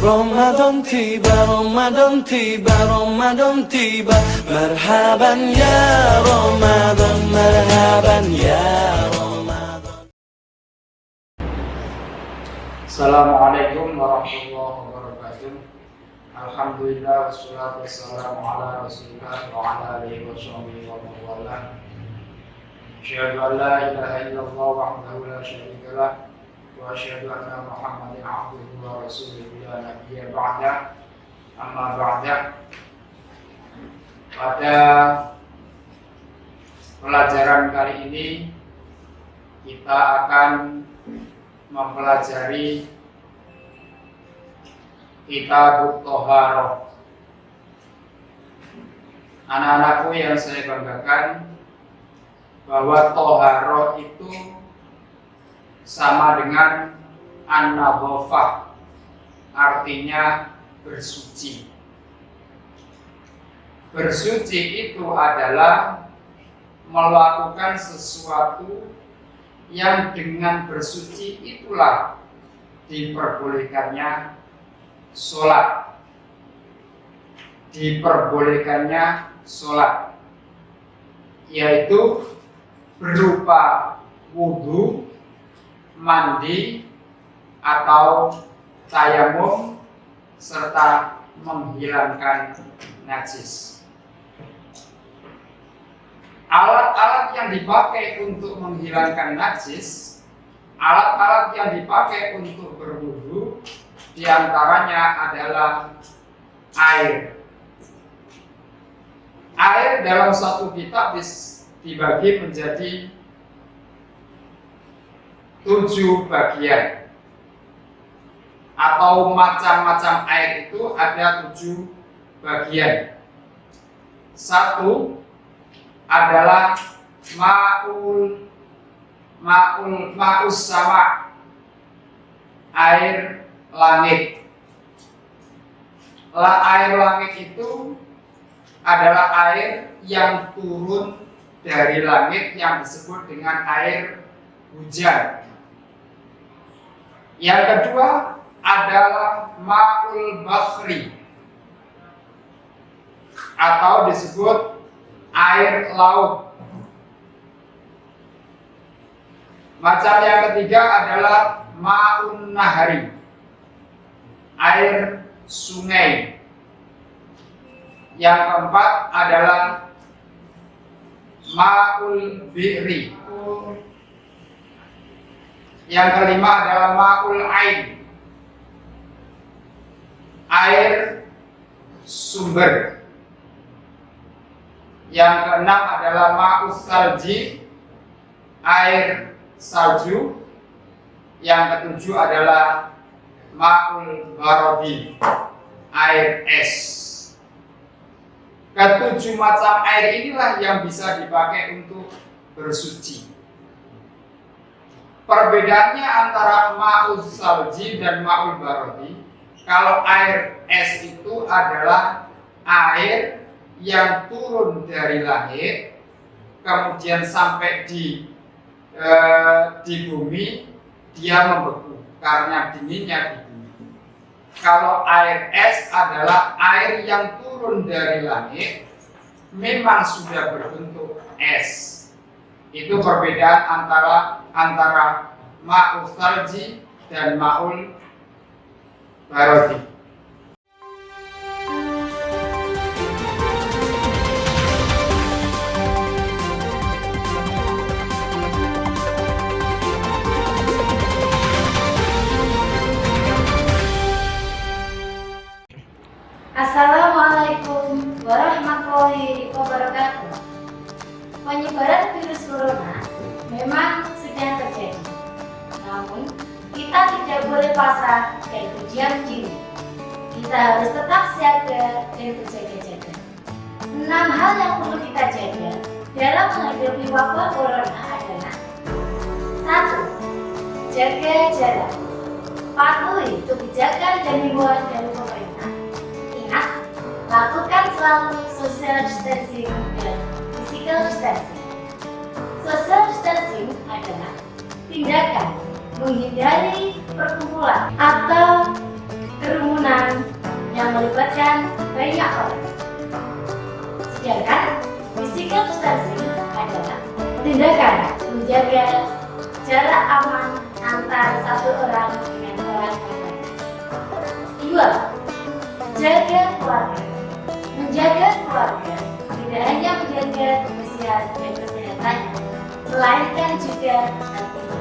Ramadan tiba, Ramadan tiba, Ramadan tiba. Marhaban ya Ramadan, marhaban ya Ramadan. Assalamualaikum warahmatullahi wabarakatuh. Alhamdulillah wassalatu wassalamu ala Rasulillah wa ala alihi wa sahbihi wa man walah. Asyhadu an la ilaha illallah wahdahu la syarika lah wa asyhadu anna Muhammadan abduhu wa rasuluhu la nabiyya ba'da. Amma ba'da. Pada pelajaran kali ini kita akan mempelajari Kitabut Thaharah. Anak-anakku yang saya banggakan, bahwa Thaharah itu sama dengan an-nadhafah, artinya bersuci. Bersuci itu adalah melakukan sesuatu yang dengan bersuci itulah diperbolehkannya sholat. Diperbolehkannya sholat, yaitu berupa wudhu, mandi, atau tayamum, serta menghilangkan najis. Alat-alat yang dipakai untuk menghilangkan najis, alat-alat yang dipakai untuk berwudu, diantaranya adalah air. Air dalam satu kitab dibagi menjadi 7 bagian, atau macam-macam air itu ada 7 bagian. Satu adalah ma'us sama, air langit. Air langit itu adalah air yang turun dari langit yang disebut dengan air hujan. Yang kedua adalah ma'ul bahri, atau disebut air laut. Macam yang ketiga adalah ma'un nahari, air sungai. Yang keempat adalah ma'ul bi'ri. Yang kelima adalah ma'ul ain, air sumber. Yang keenam adalah ma'us salji, air salju. Yang ketujuh adalah ma'ul barodi, air es. Ketujuh macam air inilah yang bisa dipakai untuk bersuci. Perbedaannya antara ma'us salji dan ma'ul barodi, kalau air es itu adalah air yang turun dari langit, kemudian sampai di bumi, dia membeku karena dinginnya di bumi. Kalau air es adalah air yang turun dari langit, memang sudah berbentuk es. Itu perbedaan antara ma'us salji dan ma'ul barodi. Assalamualaikum warahmatullahi wabarakatuh. Penyebaran virus corona memang sedang terjadi, namun kita tidak boleh pasrah dan berdiam diri. Kita harus tetap siaga dan berjaga-jaga. 6 hal yang perlu kita jaga dalam menghadapi wabah corona adalah: 1. Jaga jarak. Patuhi kebijakan dan himbauan dari pemerintah. Ingat, lakukan selalu social distancing dan physical distancing. Social distancing adalah tindakan menghindari perkumpulan atau kerumunan melibatkan banyak orang. Sedangkan physical distancing adalah tindakan menjaga jarak aman antara satu orang dengan orang lain. 2. Jaga keluarga. Menjaga keluarga tidak hanya menjaga kebersihan dan kesehatan, melainkan juga nantinya.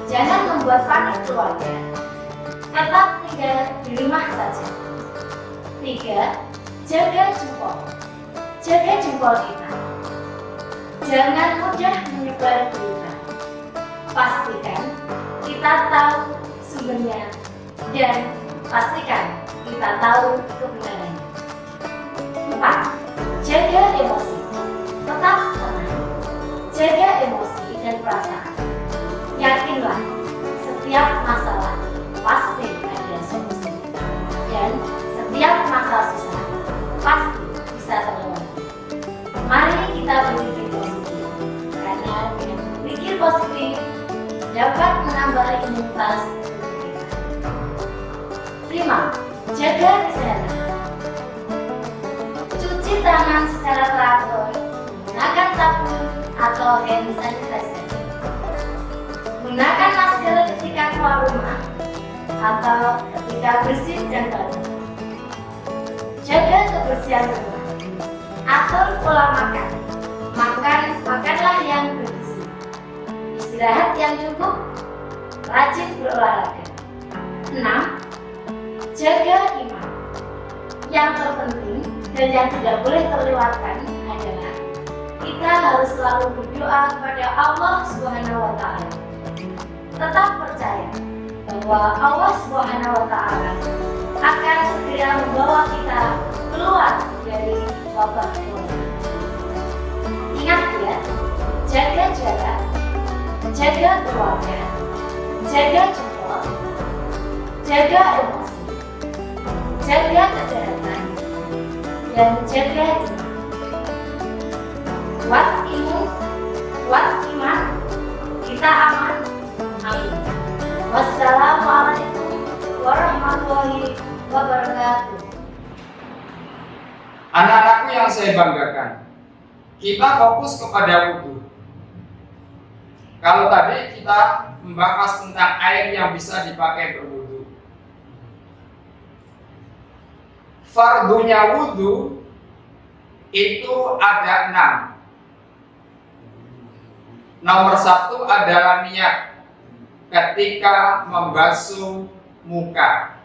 Jangan membuat panik keluarga. Tetap tinggal di rumah saja. 3. Jaga jempol. Jaga jempol kita. Jangan mudah menyebar berita. Pastikan kita tahu sumbernya dan pastikan kita tahu kebenarannya. 4. Jaga emosi. Tetap tenang. Jaga emosi dan perasaan. Yakinlah, setiap masalah pasti ada solusi. Dan setiap masa susah pasti bisa terlewati. Mari kita berpikir positif, karena dengan berpikir positif dapat menambah imunitas tubuh kita. 5. Jaga kesehatan. Cuci tangan secara teratur, gunakan sabun atau hand sanitizer. Gunakan masker ketika keluar rumah atau ketika bersin dan batuk. Jaga kebersihan rumah. Atur pola makan. Makanlah yang bergizi. Istirahat yang cukup. Rajin berolahraga. 6. Jaga iman. Yang terpenting dan yang tidak boleh terlewatkan adalah kita harus selalu berdoa kepada Allah Subhanahu wa Ta'ala. Tetap percaya bahwa Allah Subhanahu wa Ta'ala akan segera membawa kita keluar dari wabah corona. Ingat ya, jaga jarak, jaga keluarga, jaga jempol, jaga emosi, jaga kesehatan, dan jaga iman. Kuat imun, kuat iman, kita aman. Amin. Wassalamualaikum warahmatullahi wabarakatuh. Anak-anakku yang saya banggakan, kita fokus kepada wudhu. Kalau tadi kita membahas tentang air yang bisa dipakai berwudhu, fardunya wudhu itu ada 6. Nomor 1 adalah niat ketika membasuh muka.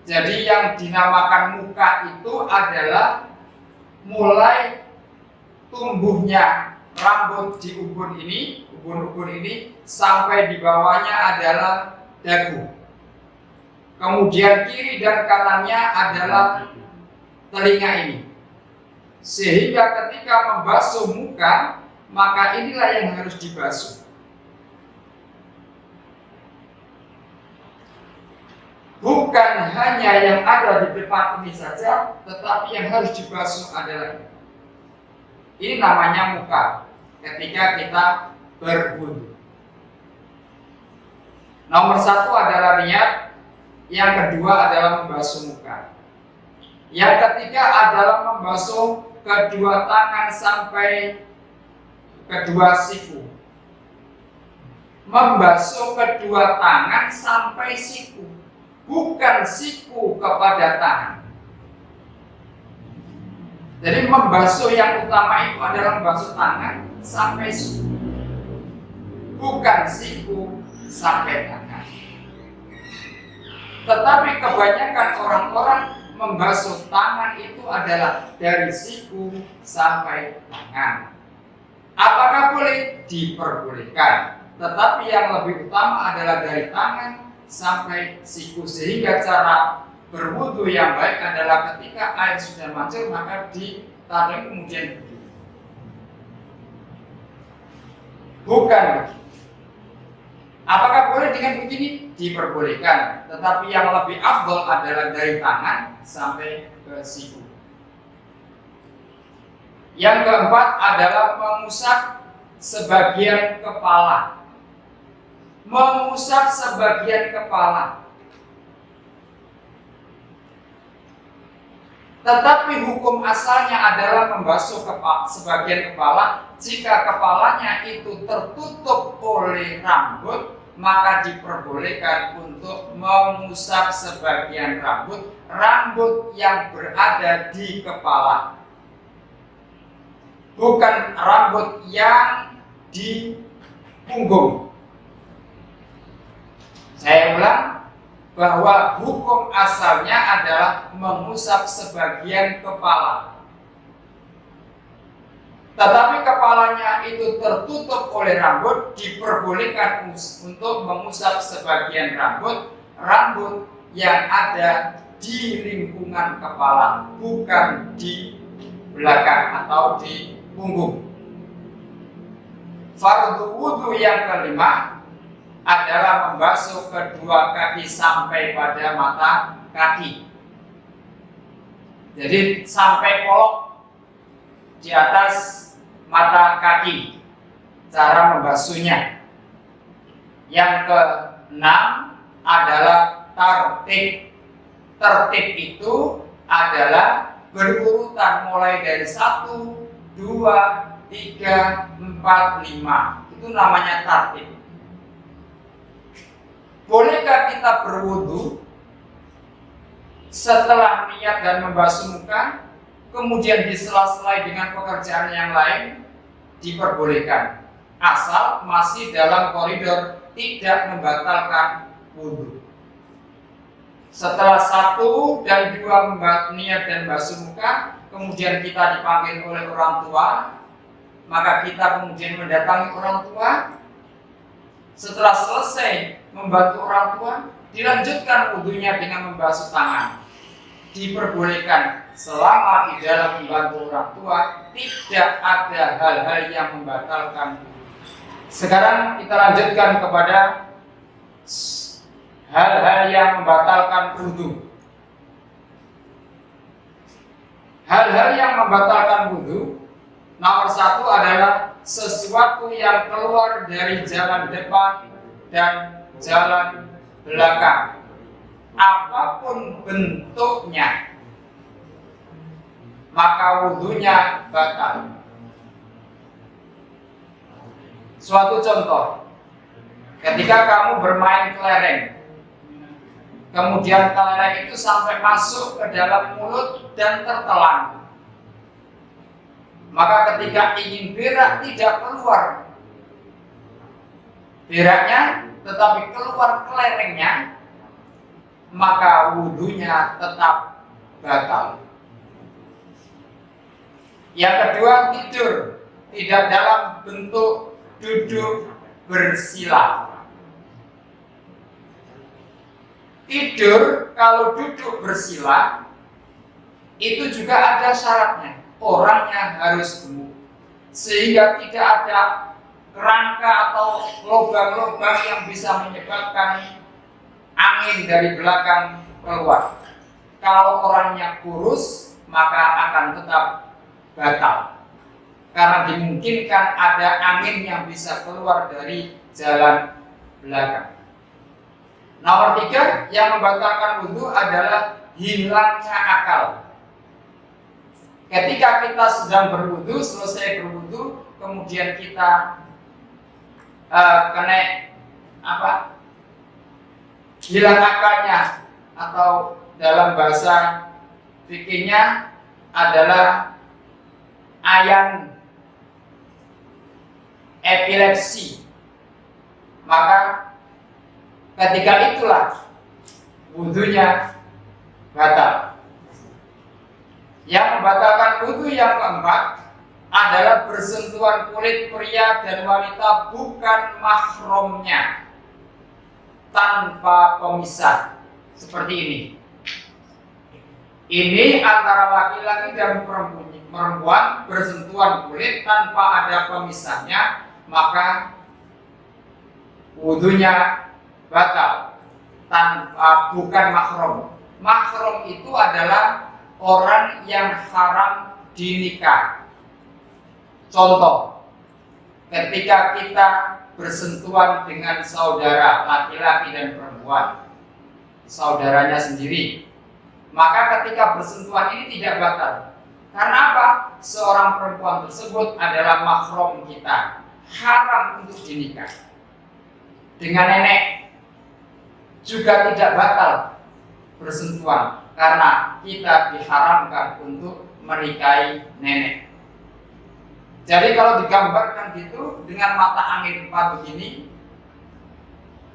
Jadi yang dinamakan muka itu adalah mulai tumbuhnya rambut di ubun ini sampai di bawahnya adalah dagu. Kemudian kiri dan kanannya adalah telinga ini. Sehingga ketika membasuh muka, maka inilah yang harus dibasuh. Bukan hanya yang ada di depan ini saja, tetapi yang harus dibasuh adalah ini namanya muka ketika kita berwudu. Nomor 1 adalah niat, yang kedua adalah membasuh muka. Yang ketiga adalah membasuh kedua tangan sampai kedua siku. Membasuh kedua tangan sampai siku, bukan siku kepada tangan. Jadi membasuh yang utama itu adalah membasuh tangan sampai siku, bukan siku sampai tangan. Tetapi kebanyakan orang-orang membasuh tangan itu adalah dari siku sampai tangan. Apakah boleh? Diperbolehkan. Tetapi yang lebih utama adalah dari tangan sampai siku, sehingga cara berwudu yang baik adalah ketika air sudah mancur maka ditarik kemudian duduk. Bukan begitu. Apakah boleh dengan begini? Diperbolehkan. Tetapi yang lebih afdol adalah dari tangan sampai ke siku. Yang keempat adalah mengusap sebagian kepala. Mengusap sebagian kepala. Tetapi hukum asalnya adalah membasuh sebagian kepala. Jika kepalanya itu tertutup oleh rambut, maka diperbolehkan untuk mengusap sebagian rambut yang berada di kepala, bukan rambut yang di punggung. Saya ulang, bahwa hukum asalnya adalah mengusap sebagian kepala. Tetapi kepalanya itu tertutup oleh rambut, diperbolehkan untuk mengusap sebagian rambut yang ada di lingkungan kepala, bukan di belakang atau di punggung. Fardhu wudhu yang kelima adalah membasuh kedua kaki sampai pada mata kaki. Jadi sampai polok di atas mata kaki cara membasuhnya. Yang keenam adalah tertib. Tertib itu adalah berurutan mulai dari 1, 2, 3, 4, 5. Itu namanya tertib. Bolehkah kita berwudu setelah niat dan membasuh muka, kemudian disela-selai dengan pekerjaan yang lain? Diperbolehkan, asal masih dalam koridor tidak membatalkan wudu. Setelah 1 dan 2 niat dan basuh muka, kemudian kita dipanggil oleh orang tua, maka kita kemudian mendatangi orang tua. Setelah selesai membantu orang tua, dilanjutkan wudunya dengan membasuh tangan. Diperbolehkan selama di dalam membantu orang tua tidak ada hal-hal yang membatalkan wudu. Sekarang kita lanjutkan kepada hal-hal yang membatalkan wudu. Hal-hal yang membatalkan wudu, nomor 1 adalah sesuatu yang keluar dari jalan depan dan jalan belakang, apapun bentuknya, maka wudunya batal. Suatu contoh, ketika kamu bermain kelereng, kemudian kelereng itu sampai masuk ke dalam mulut dan tertelan, maka ketika ingin berak tidak keluar beraknya, tetapi keluar kelerengnya, maka wudunya tetap batal. Yang kedua, tidur tidak dalam bentuk duduk bersila. Tidur kalau duduk bersila itu juga ada syaratnya. Orangnya harus gemuk, sehingga tidak ada kerangka atau lubang-lubang yang bisa menyebabkan angin dari belakang keluar. Kalau orangnya kurus, maka akan tetap batal, karena dimungkinkan ada angin yang bisa keluar dari jalan belakang. Nomor 3 yang membatalkan wudu adalah hilangnya akal. Ketika kita sedang berwudu, selesai berwudu, kemudian kita hilang akalnya, atau dalam bahasa fikihnya adalah ayan epilepsi, maka ketika itulah wudunya batal. Yang membatalkan wudu yang keempat adalah bersentuhan kulit pria dan wanita bukan mahramnya tanpa pemisah, seperti ini. Ini antara laki-laki dan perempuan bersentuhan kulit tanpa ada pemisahnya, maka wudunya batal, tanpa bukan mahram. Mahram itu adalah orang yang haram dinikah. Contoh, ketika kita bersentuhan dengan saudara laki-laki dan perempuan, saudaranya sendiri, maka ketika bersentuhan ini tidak batal. Karena apa? Seorang perempuan tersebut adalah mahram kita, haram untuk dinikah. Dengan nenek juga tidak batal bersentuhan, karena kita diharamkan untuk menikahi nenek. Jadi kalau digambarkan gitu dengan mata angin 4 begini,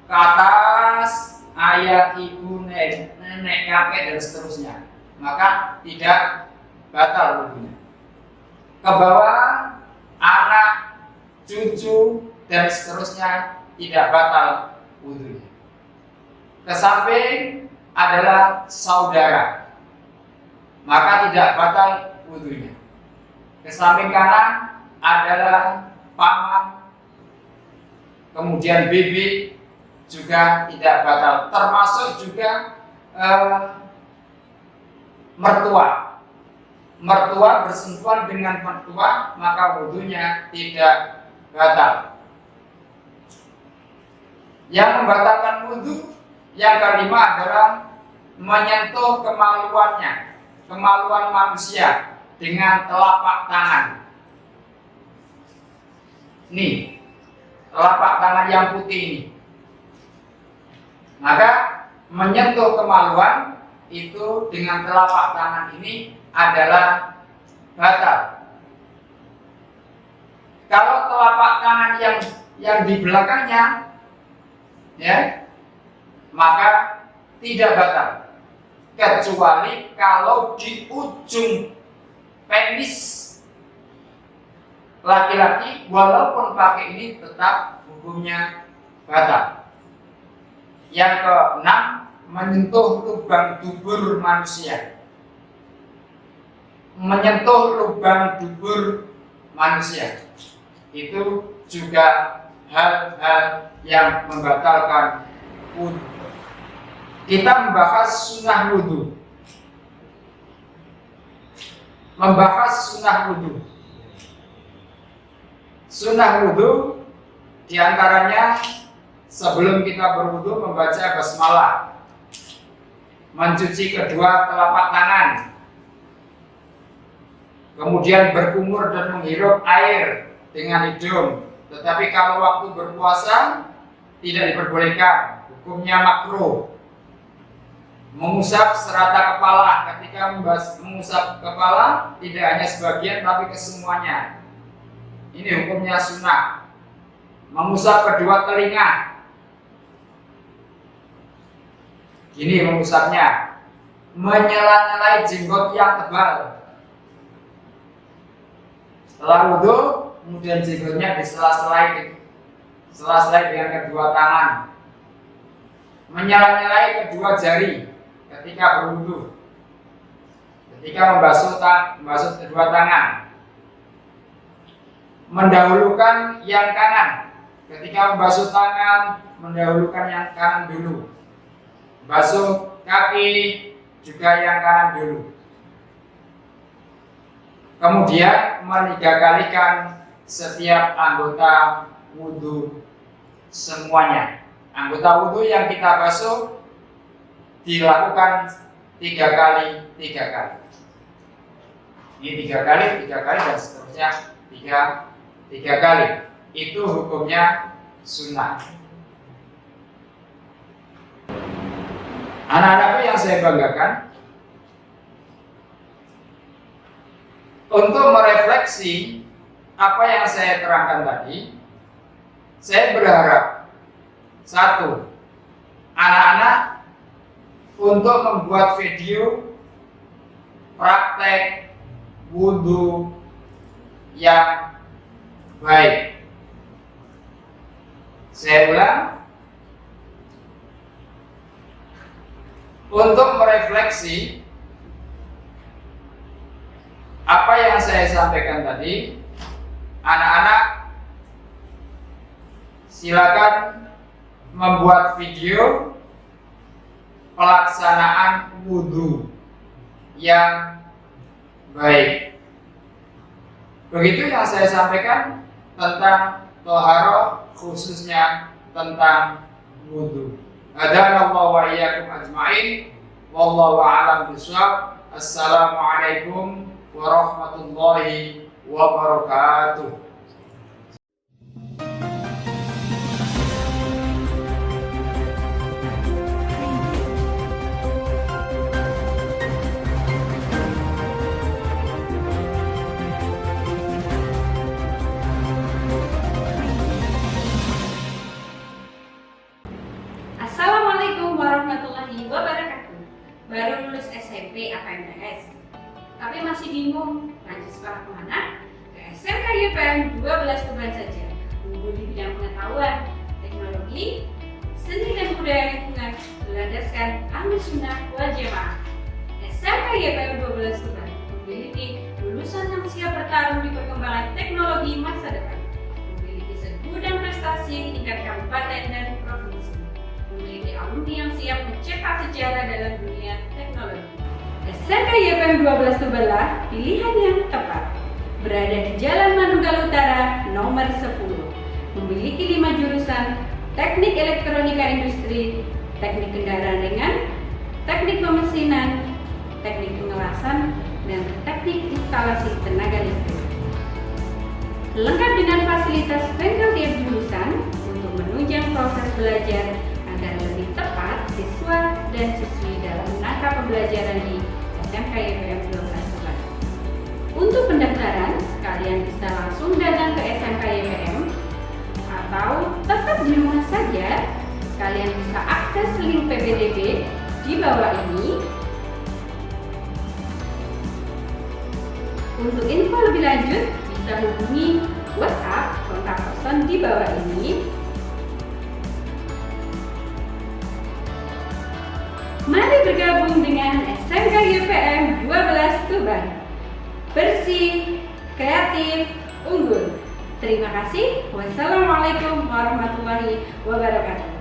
ke atas ayat ibu, nenek, kakek dan seterusnya, maka tidak batal wudunya. Ke bawah anak, cucu dan seterusnya tidak batal wudunya. Ke samping adalah saudara, maka tidak batal wudunya. Ke samping kanan adalah paman, kemudian bibi juga tidak batal, termasuk juga mertua bersentuhan dengan mertua, maka wudunya tidak batal. Yang membatalkan wudu yang kelima adalah menyentuh kemaluan manusia dengan telapak tangan. Nih, telapak tangan yang putih ini. Maka menyentuh kemaluan itu dengan telapak tangan ini adalah batal. Kalau telapak tangan yang di belakangnya, ya, maka tidak batal, kecuali kalau di ujung penis laki-laki, walaupun pakai ini tetap hukumnya batal. Yang keenam, menyentuh lubang dubur manusia. Menyentuh lubang dubur manusia itu juga hal-hal yang membatalkan wudu. Kita membahas sunnah wudu. Sunnah wudu diantaranya sebelum kita berwudu membaca basmalah, mencuci kedua telapak tangan, kemudian berkumur dan menghirup air dengan hidung. Tetapi kalau waktu berpuasa tidak diperbolehkan, hukumnya makruh. Mengusap serata kepala, ketika mengusap kepala tidak hanya sebagian tapi kesemuanya. Ini hukumnya sunnah. Mengusap kedua telinga, gini mengusapnya. Menyela-nyelai jenggot yang tebal. Setelah wudu, kemudian jenggotnya disela-selai dengan kedua tangan. Menyela-nyelai kedua jari ketika berwudu, ketika membasuh kedua tangan. Mendahulukan yang kanan, ketika membasuh tangan mendahulukan yang kanan dulu. Basuh kaki juga yang kanan dulu. Kemudian meniga-kalikan setiap anggota wudu semuanya. Anggota wudu yang kita basuh dilakukan 3 kali. Ini 3 kali dan seterusnya 3 kali. Itu hukumnya sunnah. Anak-anakku yang saya banggakan, untuk merefleksi apa yang saya terangkan tadi, saya berharap, 1, anak-anak untuk membuat video praktek wudu yang baik. Saya ulang, untuk merefleksi apa yang saya sampaikan tadi, anak-anak silakan membuat video pelaksanaan wudu yang baik. Begitu yang saya sampaikan tentang thaharah, khususnya tentang wudu. Hadanallahu wa iyyakum ajma'in. Wallahu a'lam bishawab. Assalamualaikum warahmatullahi wabarakatuh. Assalamualaikum warahmatullahi wabarakatuh. Baru lulus SMP APMTS, tapi masih bingung lanjut sekolah kemana? Ke SMK YPM 12 Tuban saja. Unggul di bidang pengetahuan, teknologi, seni dan budaya lingkungan, berlandaskan Ahlus Sunnah wal Jamaah. SMK YPM 12 Tuban memiliki lulusan yang siap bertarung di perkembangan teknologi masa depan, memiliki segudang prestasi di tingkat kabupaten dan provinsi, memiliki alumni yang siap mencetak sejarah dalam dunia teknologi. SMK YPM 12 Tubanlah pilihan yang tepat. Berada di Jalan Manunggal Utara nomor 10. Memiliki 5 jurusan: Teknik Elektronika Industri, Teknik Kendaraan Ringan, Teknik Pemesinan, Teknik Pengelasan, dan Teknik Instalasi Tenaga Listrik. Lengkap dengan fasilitas bengkel tiap jurusan untuk menunjang proses belajar agar lebih tepat siswa dan siswi dalam menangkap pembelajaran di SMK YPM 12 Tuban. Untuk pendaftaran, kalian bisa langsung datang ke SMK YPM atau tetap di rumah saja. Kalian bisa akses link PPDB di bawah ini. Untuk info lebih lanjut, bisa hubungi WhatsApp kontak person di bawah ini. Mari bergabung dengan SMK YPM 12 Tuban. Bersih, kreatif, unggul. Terima kasih. Wassalamualaikum warahmatullahi wabarakatuh.